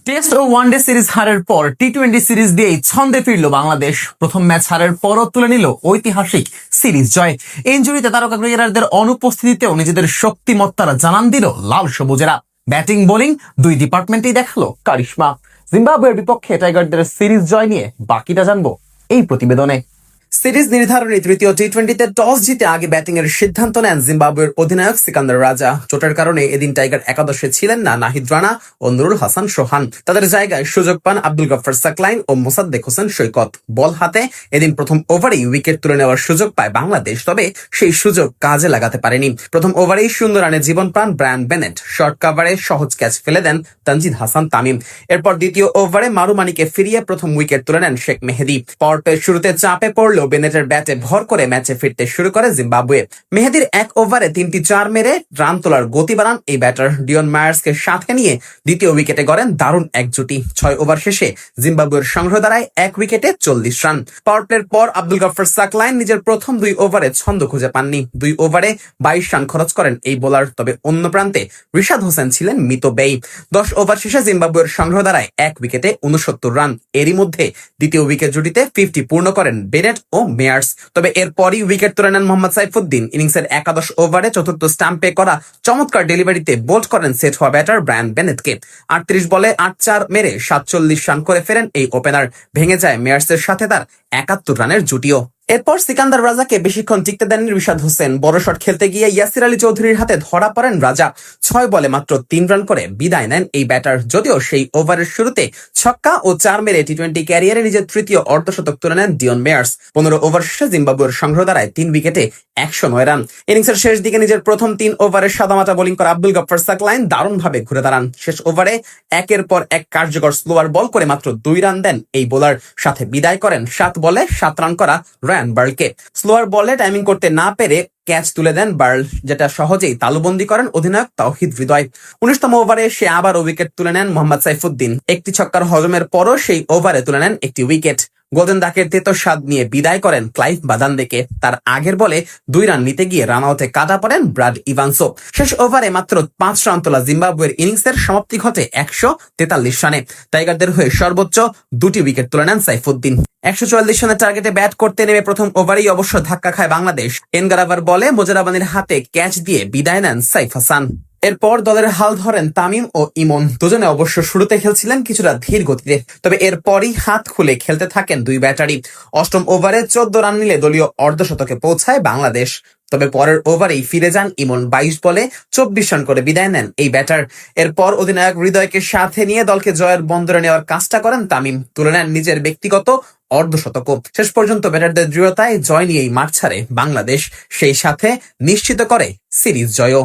Test ও one day series হারের পর টি-20 series দিয়েই ছন্দে ফিরল বাংলাদেশ। প্রথম ম্যাচ হারের পরও তুলে নিল ঐতিহাসিক সিরিজ জয়। ইনজুরিতে তারকা ক্রিকেটারদের অনুপস্থিতিতেও নিজেদের শক্তিমত্তারা জানান দিল লাল সবুজেরা। ব্যাটিং বোলিং দুই ডিপার্টমেন্টেই দেখালো কারিশমা। জিম্বাবুয়ের বিপক্ষে টাইগারদের সিরিজ জয় নিয়ে বাকিটা জানবো এই প্রতিবেদনে। সিরিজ নির্ধারণী তৃতীয় টি-20তে টস জিতে আগে ব্যাটিং এর সিদ্ধান্ত নেন জিম্বাবুয়ের অধিনায়ক সিকান্দার রাজা। চোটের কারণে এদিন টাইগার একাদশে ছিলেন না নাহিদ রানা ও নুরুল হাসান সোহান। তাদের জায়গায় সুযোগ পান আব্দুল গফফার সাকলাইন ও মোসাদ্দেক হোসেন সৈকত। বল হাতে এদিন প্রথম ওভারেই উইকেট তুলে নেওয়ার সুযোগ পায় বাংলাদেশ, তবে সেই সুযোগ কাজে লাগাতে পারেনি। প্রথম ওভারেই সুন্দর রানে জীবন পান ব্রায়ান বেনেট। শর্ট কাভারে সহজ ক্যাচ ফেলে দেন তানজিদ হাসান তামিম। এরপর দ্বিতীয় ওভারে মারুমানিকে ফিরিয়ে প্রথম উইকেট তুলে নেন শেখ মেহেদী। পাওয়ার প্লের শুরুতে চাপে পড়ল বেনেটের ব্যাটে ভর করে ম্যাচে ফিরতে শুরু করে জিম্বাবুয়ে। মেহেদীর এক ওভারে 3টি 4 মেরে রান তোলার গতি বাড়ান এই ব্যাটার। ডিয়ন মায়ার্সকে সাথে নিয়ে দ্বিতীয় উইকেটে গড়েন দারুণ এক জুটি। 6 ওভার শেষে জিম্বাবুয়ের সংগ্রহ দাঁড়ায় 1 উইকেটে 40 রান। পাওয়ার প্লের পর আব্দুল গফফার সাকলাইন নিজের প্রথম 2 ওভারে ছন্দ খুঁজে পাননি। 2 ওভারে 22 রান খরচ করেন এই বোলার, তবে অন্য প্রান্তে রিশাদ হোসেন ছিলেন মিতব্যয়ী। 10 ওভার শেষে জিম্বাবুয়ের সংগ্রহ দাঁড়ায় 1 উইকেটে 69 রান। এরই মধ্যে দ্বিতীয় উইকেট জুটিতে 50 পূর্ণ করেন বেনেট ও মেয়ার্স। তবে এরপরই উইকেট তুলে নেন মোহাম্মদ সাইফুদ্দিন। ইনিংসের একাদশ ওভারে চতুর্থ স্টাম্পে করা চমৎকার ডেলিভারিতে বোল্ড করেন সেট হওয়া ব্যাটার ব্রায়ান বেনেটকে। 38 বলে 8-4 মেরে 47 রান করে ফেরেন এই ওপেনার। ভেঙে যায় মেয়ার্সের সাথে তার 71 রানের জুটিও। এরপর সিকান্দার রাজাকে বেশিক্ষণ টিকতে দেননি রিশাদ হোসেন। বড় শট খেলতে গিয়ে ইয়াসির আলী চৌধুরীর হাতে ধরা পড়েন রাজা। 6 বলে মাত্র 3 রান করে বিদায় নেন এই ব্যাটার। যদিও সেই ওভারের শুরুতে ছক্কা ও 4 মেরে টি-20 ক্যারিয়ারে নিজের তৃতীয় অর্ধশতক তুলে নেন ডিয়ন মেয়ার্স। 15 ওভার শেষে জিম্বাবুয়ের সংগ্রহ দাঁড়ায় 3 উইকেটে 109 রান। ইনিংসের শেষ দিকে নিজের প্রথম 3 ওভারে সাদামাটা বোলিং করা আব্দুল গফফার সাকলাইন দারুণভাবে ঘুরে দাঁড়ান। শেষ ওভারে একের পর এক কার্যকর স্লোয়ার বল করে মাত্র 2 রান দেন এই বোলার। সাথে বিদায় করেন 7 বলে 7 রান করা রায়ান বার্লকে। স্লোয়ার বলে টাইমিং করতে না পেরে ক্যাচ তুলে দেন বার্ল, যেটা সহজেই তালুবন্দী করেন অধিনায়ক তাওহিদ হৃদয়। 19তম ওভারে সে আবার উইকেট তুলে নেন মোহাম্মদ সাইফুদ্দিন। একটি ছক্কার হজমের পরও সেই ওভারে তুলে নেন একটি উইকেট। গোল্ডেন ডাকের তেতো স্বাদ নিয়ে বিদায় করেন ক্লাইভ বাদানদেকে। তার আগের বলে 2 রান নিতে গিয়ে রান আউটে কাটা পড়েন ব্রাড ইভানসো। শেষ ওভারে মাত্র 5 রান তোলা জিম্বাবুয়ের ইনিংসের সমাপ্তি ঘটে 143 রানে। টাইগারদের হয়ে সর্বোচ্চ 2টি উইকেট তুলে নেন সাইফুদ্দিন। 144 রানের টার্গেটে ব্যাট করতে নেমে প্রথম ওভারেই অবশ্য ধাক্কা খায় বাংলাদেশ। এনগারাবার বলে মোজারাবানির হাতে ক্যাচ দিয়ে বিদায় নেন সাইফ হাসান। এরপর দলের হাল ধরেন তামিম ও ইমন। দুজনে অবশ্য শুরুতে খেলছিলেন কিছুটা ধীর গতিতে, তবে এরপরই হাত খুলে খেলতে থাকেন দুই ব্যাটারি। 8ম ওভারে 14 রান নিলে দলীয় অর্ধশতকে পৌঁছায় বাংলাদেশ। তবে পরের ওভারেই ফিরে যান ইমন। 22 বলে 24 রান করে বিদায় নেন এই ব্যাটার। এরপর অধিনায়ক হৃদয়কে সাথে নিয়ে দলকে জয়ের বন্দরে নেওয়ার কাজটা করেন তামিম। তুলে নেন নিজের ব্যক্তিগত অর্ধশতক। শেষ পর্যন্ত ব্যাটারদের দৃঢ়তায় জয় নিয়েই মাঠ ছাড়ে বাংলাদেশ, সেই সাথে নিশ্চিত করে সিরিজ জয়ও।